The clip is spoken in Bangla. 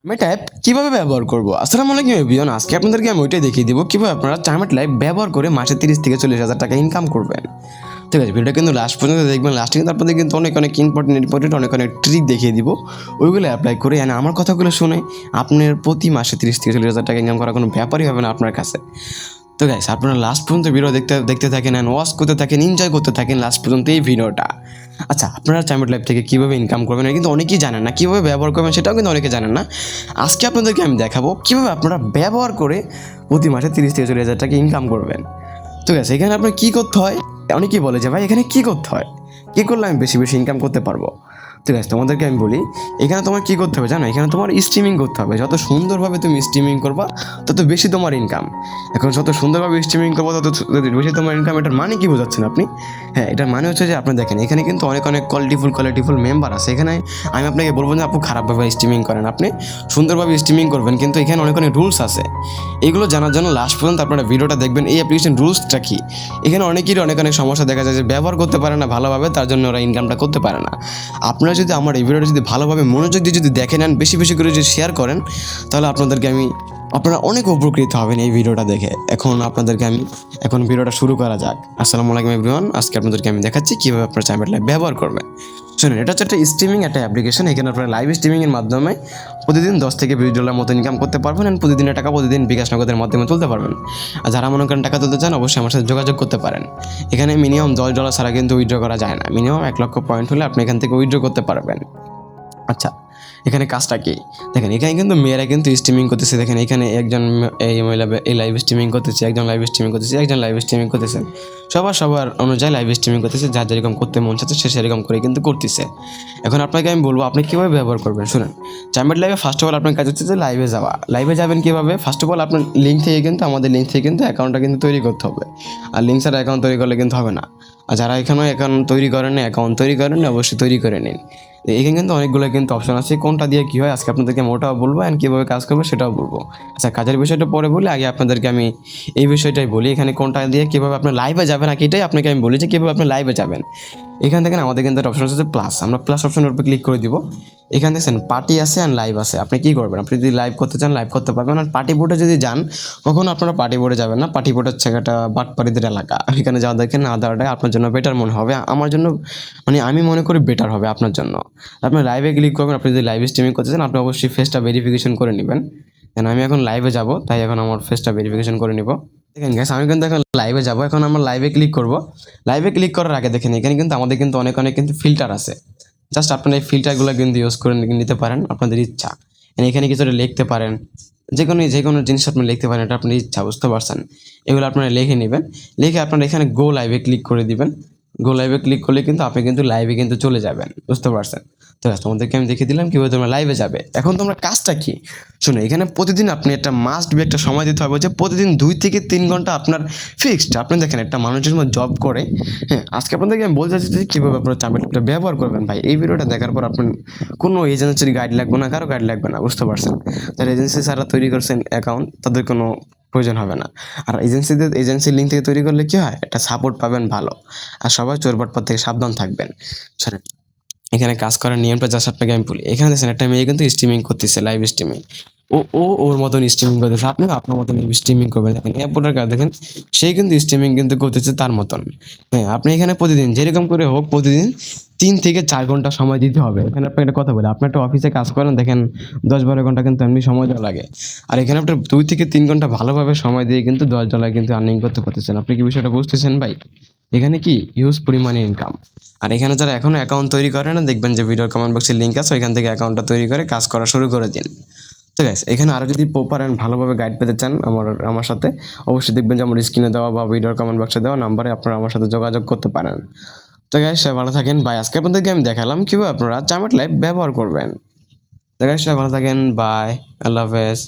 টাইমেট অ্যাপ কীভাবে ব্যবহার করবো? আসসালামু আলাইকুম এভরিওয়ান। আজকে আপনাদেরকে আমি ওইটাই দেখিয়ে দিব কীভাবে আপনারা টাইমেট লাইভ ব্যবহার করে মাসে 30 থেকে 40 হাজার টাকা ইনকাম করবেন। ঠিক আছে, ভিডিওটা কিন্তু লাস্ট পর্যন্ত দেখবেন। লাস্টে কিন্তু আপনাদের কিন্তু অনেক ইম্পর্টেন্ট অনেক ট্রিক দেখিয়ে দিব। ওইগুলো অ্যাপ্লাই করে আমার কথাগুলো শুনে আপনার প্রতি মাসে 30 থেকে 40 হাজার টাকা ইনকাম করার কোনো ব্যাপারই হবে না আপনার কাছে। তো গাইস, আপনারা লাস্ট পর্যন্ত ভিডিও দেখতে থাকেন অ্যান্ড ওয়াচ করতে থাকেন, এনজয় করতে থাকেন লাস্ট পর্যন্ত এই ভিডিওটা। আচ্ছা, আপনারা টাইমেট লাইভ থেকে কীভাবে ইনকাম করবেন এটা কিন্তু অনেকেই জানেন না, কীভাবে ব্যবহার করবেন সেটাও কিন্তু অনেকে জানেন না। আজকে আপনাদেরকে আমি দেখাবো কীভাবে আপনারা ব্যবহার করে প্রতি মাসে 30 থেকে 40 হাজার টাকা ইনকাম করবেন। ঠিক আছে, এখানে আপনার কী করতে হয়? অনেকেই বলে যে ভাই এখানে কী করতে হয়, কী করলে আমি বেশি ইনকাম করতে পারবো। ঠিক আছে, তোমাদেরকে আমি বলি এখানে তোমার কী করতে হবে জানো? এখানে তোমার স্ট্রিমিং করতে হবে। যত সুন্দরভাবে তুমি স্ট্রিমিং করবা তত বেশি তোমার ইনকাম। এখন যত সুন্দরভাবে স্ট্রিমিং করবো তত বেশি তোমার ইনকাম। এটার মানে কি বোঝাচ্ছেন আপনি? হ্যাঁ, এটার মানে হচ্ছে যে আপনি দেখেন এখানে কিন্তু অনেক কোয়ালিটিফুল মেম্বার আছে। এখানে আমি আপনাকে বলবো না আপু খারাপভাবে স্ট্রিমিং করেন, আপনি সুন্দরভাবে স্ট্রিমিং করবেন, কিন্তু এখানে অনেক রুলস আছে। এগুলো জানার জন্য লাস্ট পর্যন্ত আপনারা ভিডিওটা দেখবেন। এই অ্যাপ্লিকেশন রুলসটা কি? এখানে অনেকেরই অনেক সমস্যা দেখা যায় যে ব্যবহার করতে পারে না ভালোভাবে, তার জন্য ওরা ইনকামটা করতে পারে না। আপনারা যদি আমার এই ভিডিওটা যদি ভালোভাবে মনোযোগ দিয়ে যদি দেখে নেন, বেশি করে যদি শেয়ার করেন, তাহলে আপনারা অনেক উপকৃত হবেন এই ভিডিওটা দেখে। এখন ভিডিওটা শুরু করা যাক। আসসালামু আলাইকুম এভরিওয়ান। আজকে আপনাদেরকে আমি দেখাচ্ছি কীভাবে আপনার টাইমেট লাইভ ব্যবহার করবেন। শুনুন, এটা হচ্ছে একটা স্ট্রিমিং একটা অ্যাপ্লিকেশন। এখানে আপনারা লাইভ স্ট্রিমিংয়ের মাধ্যমে প্রতিদিন $10 থেকে $20 মতো ইনকাম করতে পারবেন। অ্যান্ড প্রতিদিনের টাকা প্রতিদিন বিকাশ নগদের মাধ্যমে তুলতে পারবেন। আর যারা মনে করেন টাকা তুলতে চান, অবশ্যই আমার সাথে যোগাযোগ করতে পারেন। এখানে মিনিমাম $10 ছাড়া কিন্তু উইথড্র করা যায় না। মিনিমাম 1 লক্ষ পয়েন্ট হলে আপনি এখান থেকে উইথড্র করতে পারবেন। আচ্ছা, এখানে কাজটা কি দেখেন? এখানে কিন্তু মেয়েরা কিন্তু স্ট্রিমিং করতেছে। দেখেন এখানে একজন এই মহিলা এই লাইভ স্ট্রিমিং করতেছে, একজন লাইভ স্ট্রিমিং করতেছে, একজন লাইভ স্ট্রিমিং করতেছে। সবার অনুযায়ী লাইভ স্ট্রিমিং করতেছে। যার যেরকম করতে মন চাচ্ছে সে সেরকম করে কিন্তু করতেছে। এখন আপনাকে আমি বলবো আপনি কীভাবে ব্যবহার করবেন। শুনুন, টাইমেট লাইভে ফার্স্ট অফ অল আপনার কাজ হচ্ছে যে লাইভে যাওয়া। লাইভে যাবেন কীভাবে? ফার্স্ট অফ অল আপনার আমাদের লিঙ্ক থেকে কিন্তু অ্যাকাউন্টটা কিন্তু তৈরি করতে হবে। আর লিঙ্ক ছাড়া অ্যাকাউন্ট তৈরি করলে কিন্তু হবে না। আর যারা এখানেও অ্যাকাউন্ট তৈরি করেন, অবশ্যই তৈরি করে নিন। এখানে কিন্তু অনেকগুলো কিন্তু অপশন আছে, কোনটা দিয়ে কী হয় আজকে আপনাদেরকে আমি ওটাও বলবো, অ্যান্ড কীভাবে কাজ করবো সেটাও বলবো। আচ্ছা, কাজের বিষয়টা পরে বলি, আগে আপনাদেরকে আমি এই বিষয়টাই বলি। এখানে কোনটা দিয়ে কীভাবে আপনি লাইভে যাবেন, আগে এটাই আপনাকে আমি বলি যে কীভাবে আপনি লাইভে যাবেন। এখান থেকে আমাদের কিন্তু একটা অপশন আছে প্লাস। আমরা প্লাস অপশনের উপর ক্লিক করে দিব। এখানে দেখছেন পার্টি আছে অ্যান্ড লাইভ আছে। আপনি কী করবেন? আপনি যদি লাইভ করতে চান লাইভ করতে পারবেন। আর পার্টি বোর্ডে যদি যান, কখনো আপনারা পার্টি বোর্ডে যাবেন না। পার্টি বোর্ড হচ্ছে একটা বাটপাড়িদের এলাকা। এখানে যাওয়াদেরকে না দেওয়াটাই আপনার জন্য বেটার মনে হবে। আমার জন্য আমি মনে করি বেটার হবে আপনার জন্য। আপনি লাইভে ক্লিক করবেন। আপনি যদি লাইভ স্ট্রিমিং করতে চান, আপনি অবশ্যই ফেসটা ভেরিফিকেশন করে নেবেন। কেন আমি এখন লাইভে যাব, তাই এখন আমার ফেসটা ভেরিফিকেশন করে নিব। দেখেন গ্যাস, আমি কিন্তু এখন লাইভে যাব। এখন আমার লাইভে ক্লিক করব। লাইভে ক্লিক করার আগে দেখেন এখানে কিন্তু আমাদের কিন্তু অনেক কিন্তু ফিল্টার আছে। জাস্ট আপনারা এই ফিল্টারগুলো কিন্তু ইউজ করে নিতে পারেন আপনাদের ইচ্ছা। এখানে কিছু লিখতে পারেন, যে কোনো জিনিস আপনি লিখতে পারেন, এটা আপনার ইচ্ছা, বুঝতে পারছেন? এগুলো আপনারা লিখে নেবেন। লিখে আপনারা এখানে গো লাইভে ক্লিক করে দিবেন। গো লাইভে ক্লিক করলে কিন্তু আপনি কিন্তু লাইভে কিন্তু চলে যাবেন, বুঝতে পারছেন? তো তোমাদেরকে আমি দেখিয়ে দিলাম কীভাবে তোমরা লাইভে যাবে। এখন তোমরা কাজটা কি শুনো, এখানে প্রতিদিন আপনি একটা মাস্ট বি একটা সময় দিতে হবে যে প্রতিদিন 2 থেকে 3 ঘন্টা আপনার ফিক্সড। আপনি দেখেন একটা মানুষের মধ্যে জব করে। হ্যাঁ, আজকে আপনাদেরকে আমি বলতে চাচ্ছি যে কীভাবে আপনার টাইমটা ব্যবহার করবেন। ভাই, এই ভিডিওটা দেখার পর আপনার কোনো এজেন্সির গাইড লাগবে না, কারো গাইড লাগবে না, বুঝতে পারছেন? যারা এজেন্সি ছাড়া তৈরি করছেন অ্যাকাউন্ট, তাদের কোনো প্রয়োজন হবে না। আর এজেন্সির লিঙ্ক থেকে তৈরি করলে কী হয়, একটা সাপোর্ট পাবেন ভালো। আর সবাই চোরবাটপার থেকে সাবধান থাকবেন। শোনেন, এখানে কাজ করার নিয়মটা জাস্ট আপনাকে আমি বলি। এখানে দেখছেন একটা মেয়ে কিন্তু স্ট্রিমিং করতেছে, লাইভ স্ট্রিমিং। ওর মতন স্ট্রিমিং করতেছে, আপনিও আপনার মতন স্ট্রিমিং করবেন। দেখেন অ্যাপটার কাজ দেখেন, সেই কিন্তু স্ট্রিমিং কিন্তু করতেছে তার মতন। হ্যাঁ, আপনি এখানে প্রতিদিন যেরকম করে হোক প্রতিদিন 3 থেকে 4 ঘন্টা সময় দিতে হবে। এখানে আপনাকে একটা কথা বলি, আপনি একটা অফিসে কাজ করেন, দেখেন 10-12 ঘন্টা কিন্তু এমনি সময় দেওয়া লাগে। আর এখানে আপনার 2 থেকে 3 ঘন্টা ভালোভাবে সময় দিয়ে কিন্তু $10 কিন্তু আর্নিং করতে পারতেছেন। আপনি কি বিষয়টা বুঝতেছেন ভাই? এখানে কি হিউজ পরিমাণে ইনকাম। আর এখানে যারা এখনো অ্যাকাউন্ট তৈরি করে না, দেখবেন যে ভিডিওর কমেন্ট বক্সে লিঙ্ক আছে, ওইখান থেকে অ্যাকাউন্টটা তৈরি করে কাজ করা শুরু করে দিন। তো গাইস, এখানে আরও যদি প্রপার অ্যান্ড ভালোভাবে গাইড পেতে চান আমার সাথে, অবশ্যই দেখবেন যে আমার স্ক্রিনে দেওয়া বা ভিডিওর কমেন্ট বক্সে দেওয়া নাম্বারে আপনারা আমার সাথে যোগাযোগ করতে পারেন। তো গাইস, সবাই ভালো থাকেন। বাই। আজকে আপনাদেরকে আমি দেখালাম কীভাবে আপনারা টাইমেট লাইভ ব্যবহার করবেন। তো গাইস, সবাই ভালো থাকেন। বাই, আল্লাহ হাফেজ।